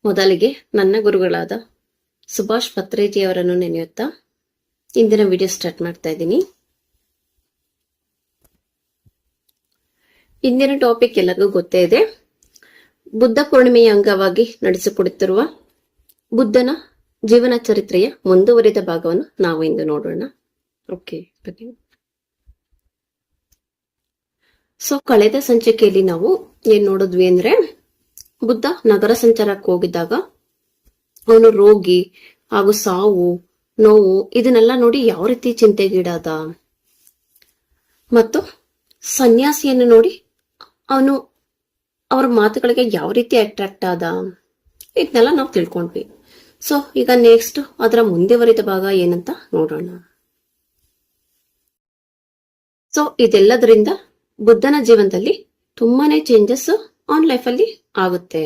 ಮೊದಲಿಗೆ ನನ್ನ ಗುರುಗಳಾದ ಸುಭಾಷ್ ಪತ್ರೇಜಿ ಅವರನ್ನು ನೆನೆಯುತ್ತಾ ಇಂದಿನ ವಿಡಿಯೋ ಸ್ಟಾರ್ಟ್ ಮಾಡ್ತಾ ಇದ್ದೀನಿ. ಇಂದಿನ ಟಾಪಿಕ್ ಎಲ್ಲರಿಗೂ ಗೊತ್ತೇ ಇದೆ. ಬುದ್ಧ ಪೂರ್ಣಿಮೆಯ ಅಂಗವಾಗಿ ನಡೆಸಿಕೊಡುತ್ತಿರುವ ಬುದ್ಧನ ಜೀವನ ಚರಿತ್ರೆಯ ಮುಂದುವರಿದ ಭಾಗವನ್ನು ನಾವು ಇಂದು ನೋಡೋಣ. ಓಕೆ, ಸೊ ಕಳೆದ ಸಂಚಿಕೆಯಲ್ಲಿ ನಾವು ಏನ್ ನೋಡಿದ್ವಿ ಅಂದ್ರೆ, ಬುದ್ಧ ನಗರ ಸಂಚಾರಕ್ಕೆ ಹೋಗಿದ್ದಾಗ ಅವನು ರೋಗಿ ಹಾಗೂ ಸಾವು ನೋವು ಇದನ್ನೆಲ್ಲ ನೋಡಿ ಯಾವ ರೀತಿ ಚಿಂತೆಗೀಡಾದ, ಮತ್ತು ಸನ್ಯಾಸಿಯನ್ನು ನೋಡಿ ಅವನು ಅವ್ರ ಮಾತುಗಳಿಗೆ ಯಾವ ರೀತಿ ಅಟ್ರಾಕ್ಟ್ ಆದ, ಇದನ್ನೆಲ್ಲ ನಾವು ತಿಳ್ಕೊಂಡ್ವಿ. ಸೊ ಈಗ ನೆಕ್ಸ್ಟ್ ಅದರ ಮುಂದುವರಿದ ಭಾಗ ಏನಂತ ನೋಡೋಣ. ಸೊ ಇದೆಲ್ಲದರಿಂದ ಬುದ್ಧನ ಜೀವನದಲ್ಲಿ ತುಂಬಾನೇ ಚೇಂಜಸ್ ಆನ್ ಲೈಫ್ ಅಲ್ಲಿ ಆಗುತ್ತೆ.